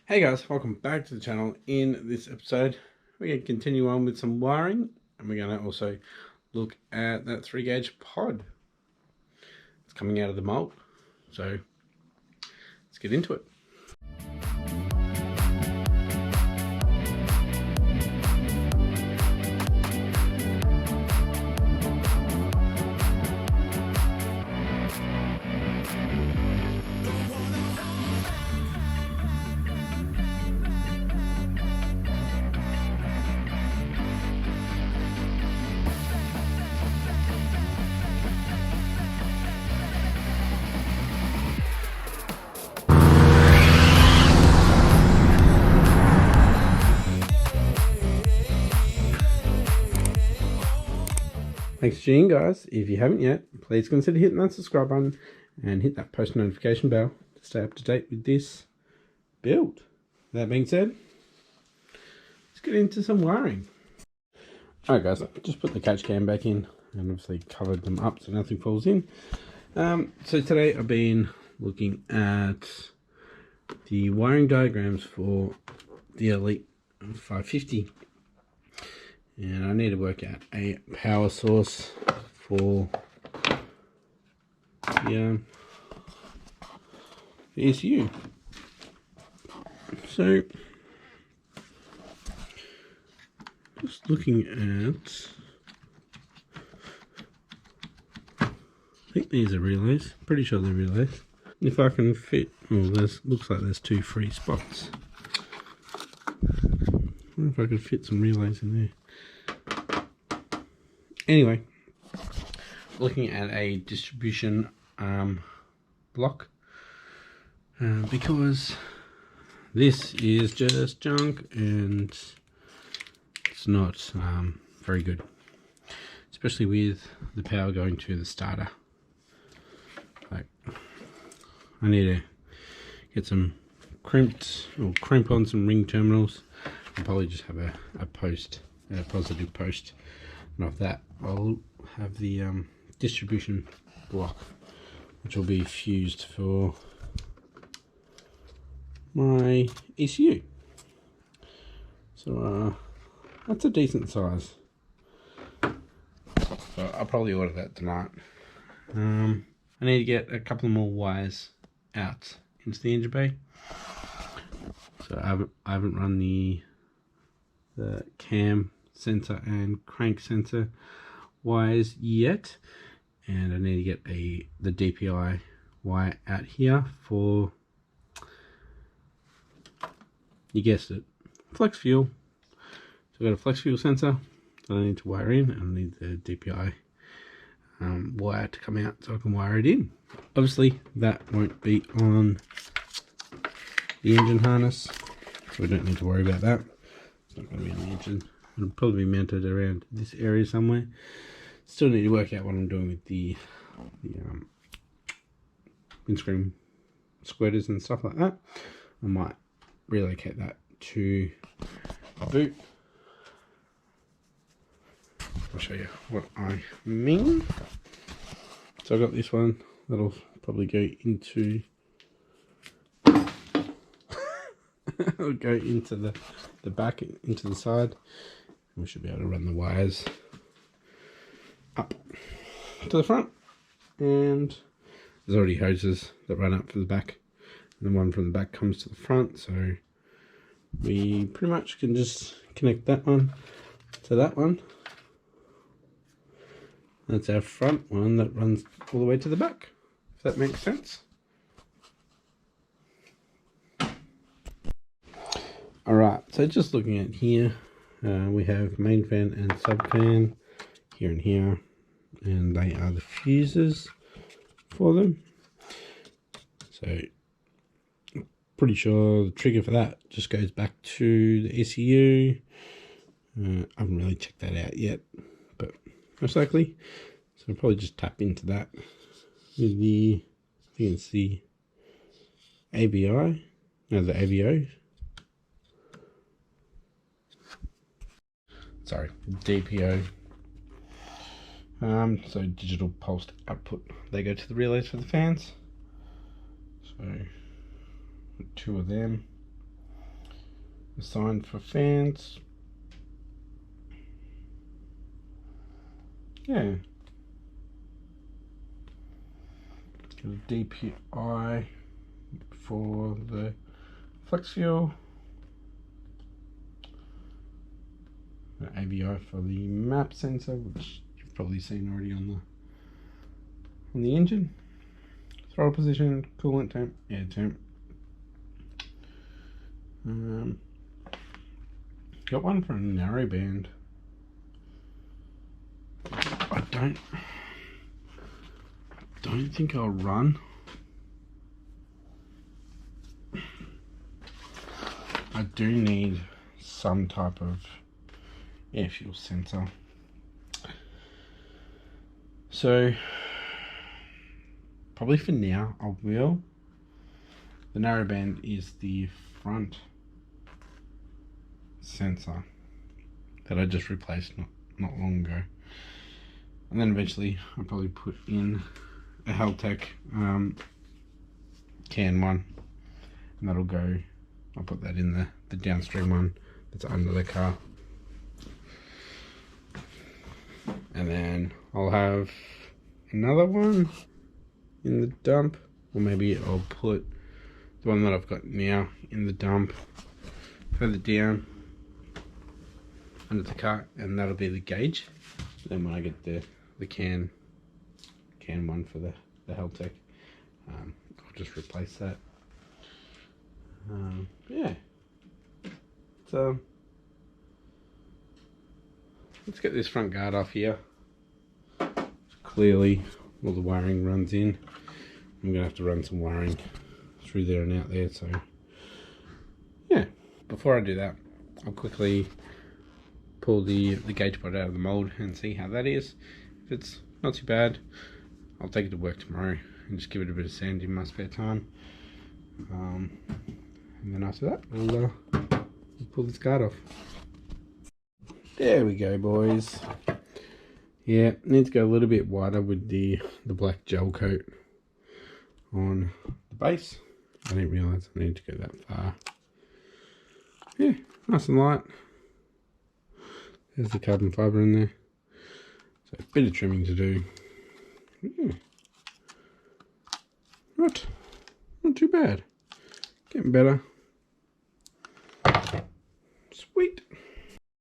Hey guys, welcome back to the channel. In this episode, we're going to continue on with some wiring, and we're going to also look at that 3-gauge pod. It's coming out of the mold, so let's get into it. Thanks for tuning in, guys. If you haven't yet, please consider hitting that subscribe button and hit that post notification bell to stay up to date with this build. That being said, let's get into some wiring. Alright guys, just put the catch can back in and obviously covered them up so nothing falls in. So today I've been looking at the wiring diagrams for the Elite 550. And I need to work out a power source for the ECU. So, just looking at, I think these are relays. Pretty sure they're relays. If I can fit, oh, looks like there's 2 free spots. I wonder if I could fit some relays in there. Anyway, looking at a distribution block because this is just junk and it's not very good, especially with the power going to the starter. Like, I need to get some crimp on some ring terminals. I'll probably just have a positive post. And of that, I'll have the distribution block, which will be fused for my ECU. So that's a decent size. So I'll probably order that tonight. I need to get a couple more wires out into the engine bay. So I haven't run the cam sensor and crank sensor wires yet, and I need to get the DPI wire out here for, you guessed it, flex fuel. So I've got a flex fuel sensor that I need to wire in, and I need the DPI wire to come out so I can wire it in. Obviously that won't be on the engine harness, so we don't need to worry about that. It's not going to be on the engine. It'll probably be mounted around this area somewhere. Still need to work out what I'm doing with the windscreen squirters and stuff like that. I might relocate that to a boot. I'll show you what I mean. So I've got this one that'll probably go into it'll go into the back, into the side. We should be able to run the wires up to the front, and there's already hoses that run up for the back, and the one from the back comes to the front, so we pretty much can just connect that one to that one. That's our front one that runs all the way to the back, if that makes sense. Alright, so just looking at here, we have main fan and sub fan here and here, and they are the fuses for them. So pretty sure the trigger for that just goes back to the ECU. I haven't really checked that out yet, but most likely. So I'll probably just tap into that with the, I think it's the AVI, no, the AVO. Sorry, DPO. So digital pulsed output. They go to the relays for the fans. So 2 of them. a sign for fans. Yeah. Got a DPI for the flex fuel. An AVI for the map sensor, which you've probably seen already on the engine. Throttle position, coolant temp, air temp. Got one for a narrowband. I don't think I'll run. I do need some type of air fuel sensor. So probably for now I will. The narrowband is the front sensor that I just replaced not long ago. And then eventually I'll probably put in a Haltech can one, and that'll go. I'll put that in the downstream one that's under the car, and then I'll have another one in the dump, or maybe I'll put the one that I've got now in the dump further down under the car, and that'll be the gauge. Then when I get the can one for the Haltech, I'll just replace that. Yeah, so let's get this front guard off here. Clearly all the wiring runs in. I'm gonna have to run some wiring through there and out there, so yeah. Before I do that, I'll quickly pull the gauge pod out of the mold and see how that is. If it's not too bad, I'll take it to work tomorrow and just give it a bit of sand in my spare time. And then after that, we'll pull this guard off. There we go, boys. Yeah, need to go a little bit wider with the black gel coat on the base. I didn't realise I needed to go that far. Yeah, nice and light. There's the carbon fibre in there. So a bit of trimming to do. Yeah. Not too bad. Getting better. Sweet.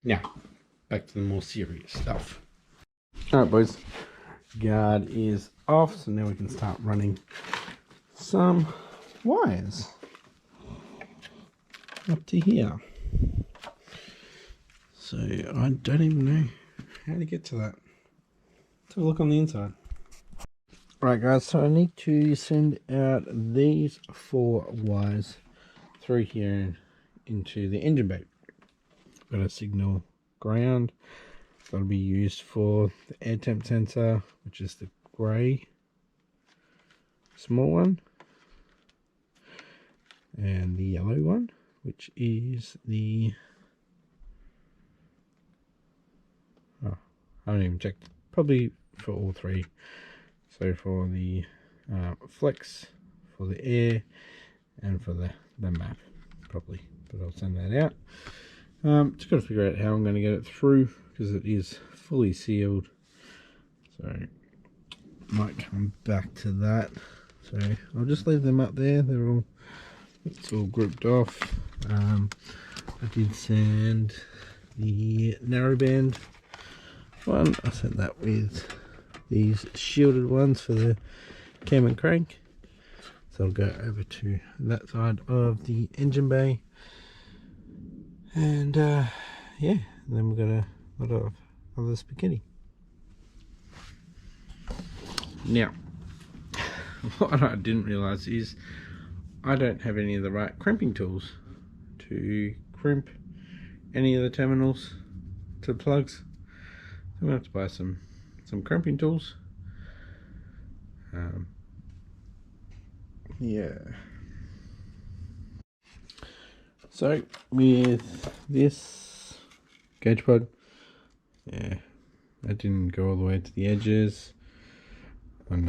Now, back to the more serious stuff. Alright, boys. Guard is off, so now we can start running some wires up to here. So I don't even know how to get to that. Let's have a look on the inside. Right, guys, so I need to send out these 4 wires through here into the engine bay. Got a signal ground that'll be used for the air temp sensor, which is the grey small one, and the yellow one, which is the I haven't even checked, probably for all 3. So for the flex, for the air, and for the map, probably. But I'll send that out. Just got to figure out how I'm going to get it through, because it is fully sealed. So might come back to that. So I'll just leave them up there. It's all grouped off. I did send the narrowband one. I sent that with these shielded ones for the cam and crank. So I'll go over to that side of the engine bay. And yeah, and then we've got a lot of other spaghetti. Now, what I didn't realise is I don't have any of the right crimping tools to crimp any of the terminals to the plugs. So I'm going to have to buy some crimping tools. Yeah. So with this gauge pod, yeah, that didn't go all the way to the edges, and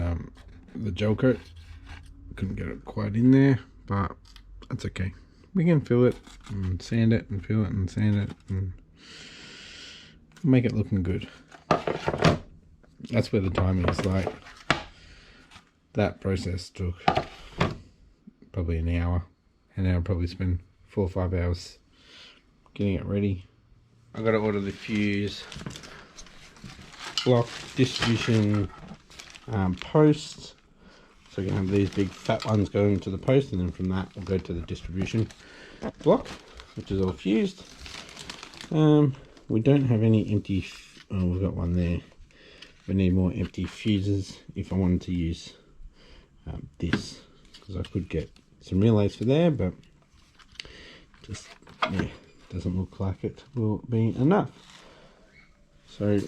the gel coat, couldn't get it quite in there, but that's okay. we can fill it and sand it and fill it and sand it and make it looking good. That's where the time is. Like, that process took probably an hour, and I'll probably spend 4 or 5 hours getting it ready. I got to order the fuse block distribution posts, so you can have these big fat ones going to the post, and then from that we'll go to the distribution block, which is all fused. We don't have any empty, oh, we've got one there. We need more empty fuses if I wanted to use this, because I could get some relays for there, but just, yeah, doesn't look like it will be enough. So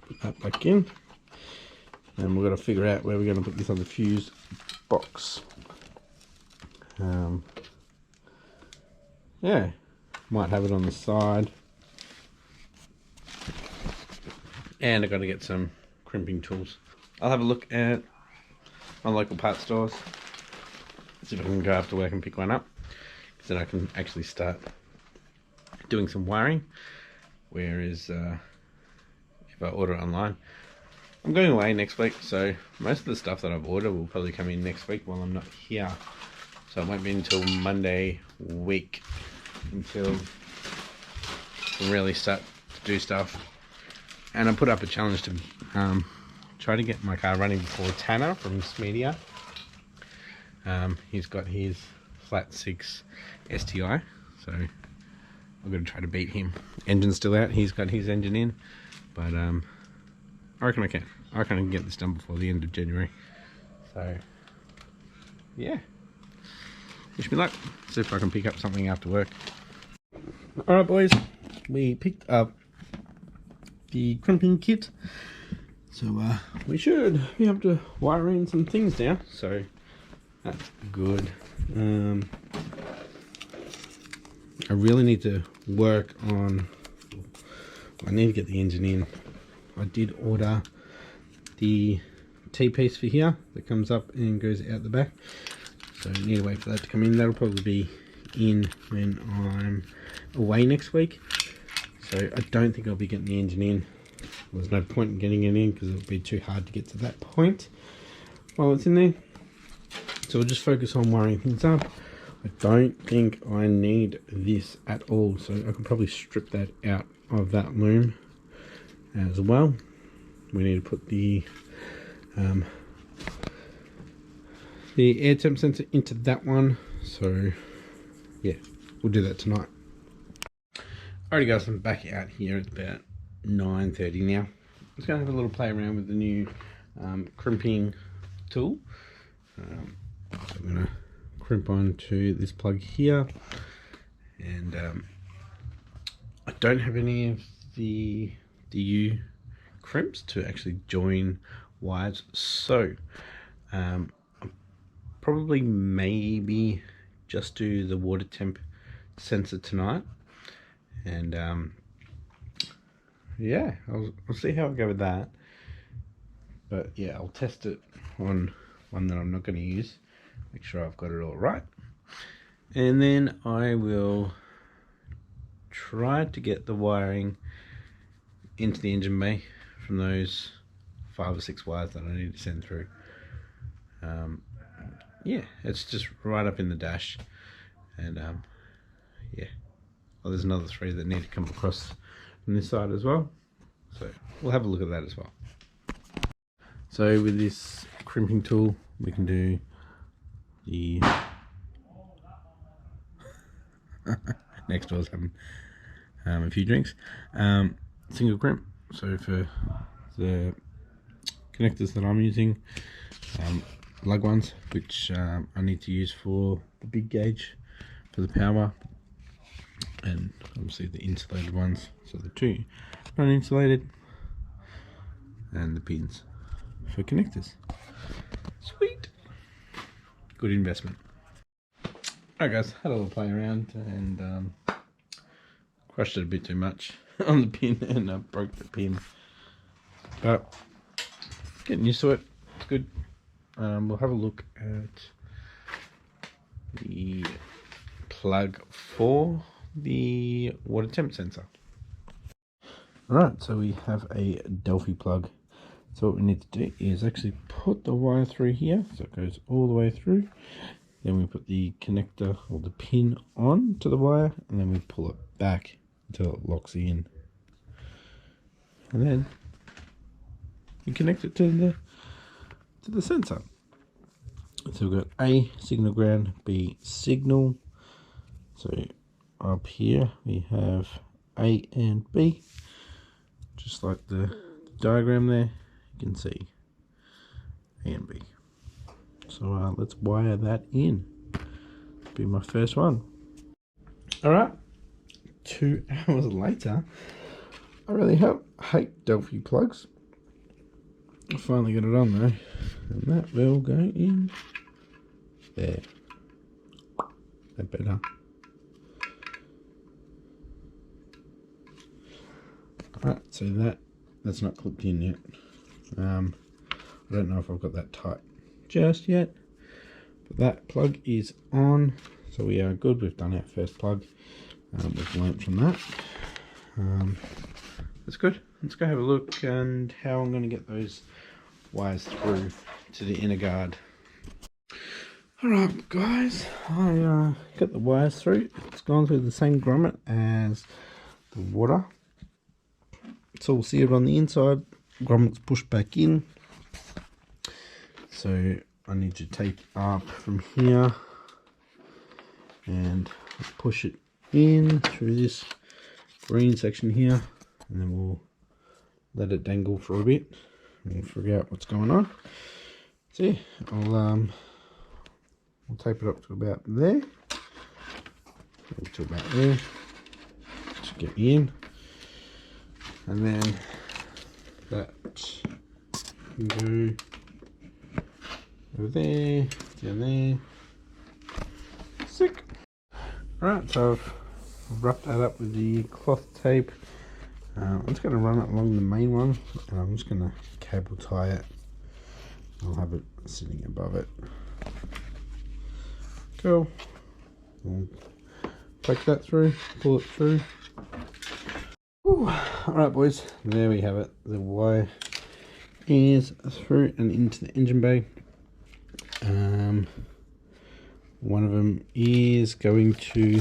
put that back in, and we've got to figure out where we're going to put this on the fuse box. Yeah, might have it on the side, and I've got to get some crimping tools. I'll have a look at my local parts stores, see if I can go after work and pick one up, because then I can actually start doing some wiring. Whereas if I order it online, I'm going away next week, so most of the stuff that I've ordered will probably come in next week while I'm not here. So it won't be until Monday week until I can really start to do stuff. And I put up a challenge to try to get my car running before Tanner from Smedia. He's got his flat 6 STI, so I'm going to try to beat him. Engine's still out, he's got his engine in, but I reckon I can. I reckon I can get this done before the end of January. So, yeah. Wish me luck. See if I can pick up something after work. Alright boys, we picked up the crimping kit. So we should be able to wire in some things now. So that's good. I really need to work on, I need to get the engine in. I did order the T-piece for here that comes up and goes out the back. So I need to wait for that to come in. That'll probably be in when I'm away next week. So I don't think I'll be getting the engine in. There's no point in getting it in because it'll be too hard to get to that point while it's in there. So we'll just focus on wiring things up. I don't think I need this at all, so I can probably strip that out of that loom as well. We need to put the air temp sensor into that one, so yeah, we'll do that tonight. Alrighty guys, I'm back out here. It's about 9:30 now. I'm just going to have a little play around with the new crimping tool. So I'm going to crimp onto this plug here, and I don't have any of the DU crimps to actually join wires, so I'll probably maybe just do the water temp sensor tonight, and yeah, I'll see how I go with that. But yeah, I'll test it on one that I'm not going to use, make sure I've got it all right, and then I will try to get the wiring into the engine bay from those 5 or 6 wires that I need to send through. Yeah, it's just right up in the dash, and yeah, well, there's another 3 that need to come across from this side as well, so we'll have a look at that as well. So with this crimping tool we can do the next door's having a few drinks. Single crimp, so for the connectors that I'm using, lug ones, which I need to use for the big gauge for the power, and obviously the insulated ones, so the 2 non-insulated, and the pins for connectors. Sweet, good investment. Alright guys, had a little play around and crushed it a bit too much on the pin, and I broke the pin, but getting used to it, it's good. We'll have a look at the plug for the water temp sensor. Alright, so we have a Delphi plug. So what we need to do is actually put the wire through here, so it goes all the way through. Then we put the connector or the pin on to the wire, and then we pull it back until it locks in. And then you connect it to the sensor. So we've got A, signal ground, B, signal. So up here we have A and B, just like the diagram there. You can see A and B. So let's wire that in. Be my first one. Alright, 2 hours later. I really hate Delphi plugs. I finally got it on though, and that will go in there. That better. Alright, so that's not clipped in yet. I don't know if I've got that tight just yet, but that plug is on, so we are good. We've done our first plug. We've learnt from that. That's good. Let's go have a look and how I'm going to get those wires through to the inner guard. Alright guys, I got the wires through. It's gone through the same grommet as the water. It's all sealed on the inside. Grommet's pushed back in. So I need to take up from here and push it in through this green section here, and then we'll let it dangle for a bit and we'll figure out what's going on. So yeah, I'll tape it up to about there, to about there, to get in, and then that can go over there, down there. Sick. Alright, so I've wrapped that up with the cloth tape. I'm just going to run it along the main one, and I'm just going to cable tie it. I'll have it sitting above it. Cool. We'll take that through, pull it through. Alright boys, there we have it. The wire is through and into the engine bay. One of them is going to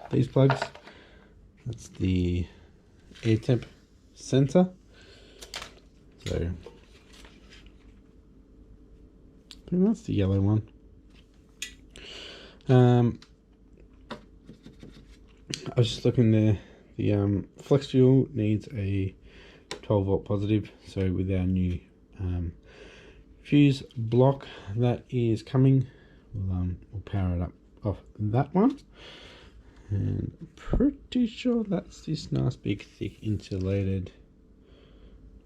these plugs. That's the air temp sensor. So I think that's the yellow one. I was just looking there. The flex fuel needs a 12-volt positive. So with our new fuse block that is coming, we'll power it up off that one. And I'm pretty sure that's this nice big thick insulated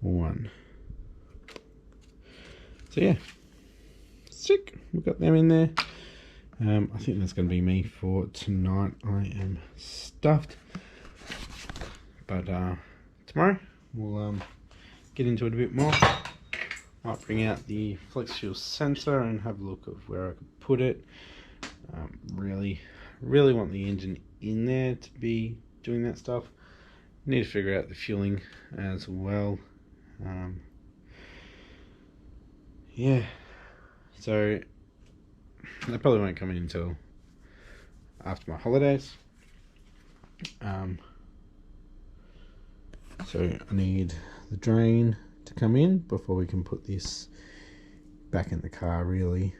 one. So yeah, sick. We've got them in there. I think that's going to be me for tonight. I am stuffed, but tomorrow we'll get into it a bit more. Might bring out the flex fuel sensor and have a look of where I could put it. Really want the engine in there to be doing that stuff. Need to figure out the fueling as well. Yeah, so that probably won't come in until after my holidays. So I need the drain to come in before we can put this back in the car, really.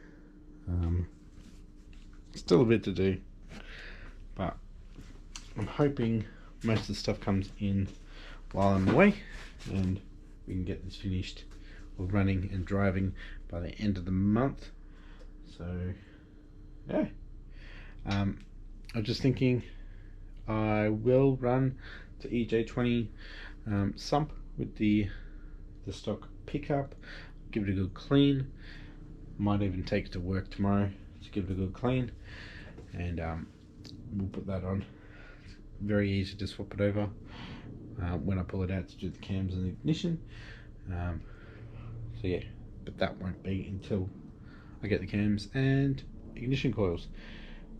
Still a bit to do, but I'm hoping most of the stuff comes in while I'm away and we can get this finished or running and driving by the end of the month. So yeah, I was just thinking I will run to EJ20 sump with the stock pickup, give it a good clean. Might even take it to work tomorrow to give it a good clean, and we'll put that on. It's very easy to swap it over when I pull it out to do the cams and the ignition. So yeah, but that won't be until I get the cams and ignition coils.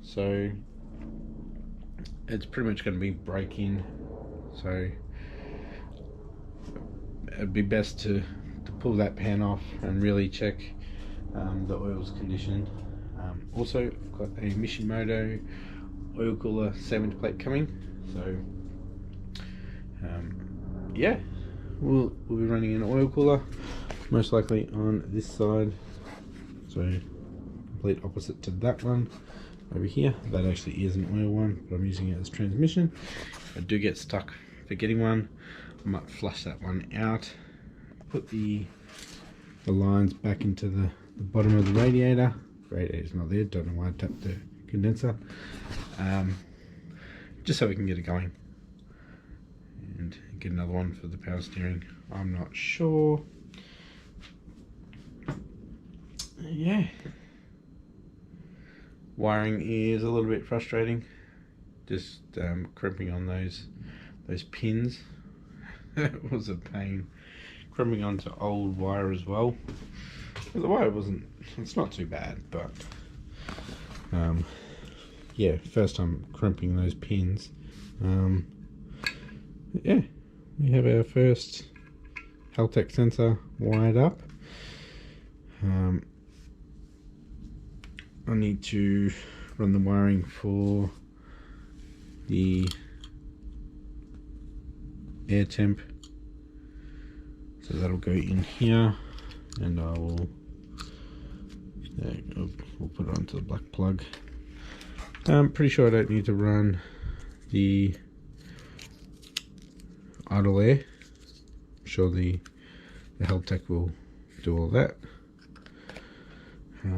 so it's pretty much going to be break-in. So it'd be best to pull that pan off and really check the oil's condition. Also, I've got a Mishimoto oil cooler 7 plate coming, so yeah, we'll be running an oil cooler most likely on this side, so complete opposite to that one over here. That actually is an oil one, but I'm using it as transmission. If I do get stuck for getting one, I might flush that one out, put the lines back into the bottom of the radiator. Radiator's not there, don't know why I tapped the condenser, just so we can get it going and get another one for the power steering. I'm not sure. Yeah, wiring is a little bit frustrating, just crimping on those pins. It was a pain crimping onto old wire as well. The wire it's not too bad, but yeah, first time crimping those pins. Yeah, we have our first Haltech sensor wired up. I need to run the wiring for the air temp, so that'll go in here, and I will we'll put it onto the black plug. I'm pretty sure I don't need to run the idle air. I'm sure the Haltech will do all that. So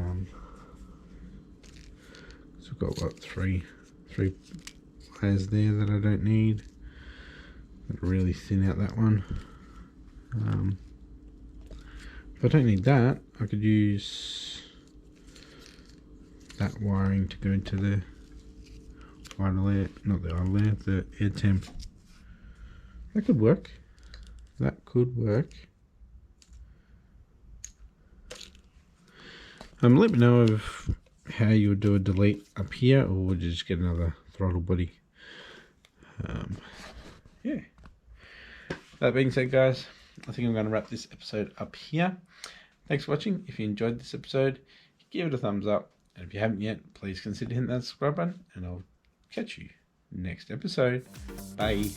I've got what, three wires there that I don't need. Gotta really thin out that one. If I don't need that, I could use that wiring to go into the idle air, not the idle air, the air temp. That could work. That could work. Let me know of how you would do a delete up here, or would you just get another throttle body. Yeah. That being said, guys, I think I'm going to wrap this episode up here. Thanks for watching. If you enjoyed this episode, give it a thumbs up. And if you haven't yet, please consider hitting that subscribe button. And I'll catch you next episode. Bye.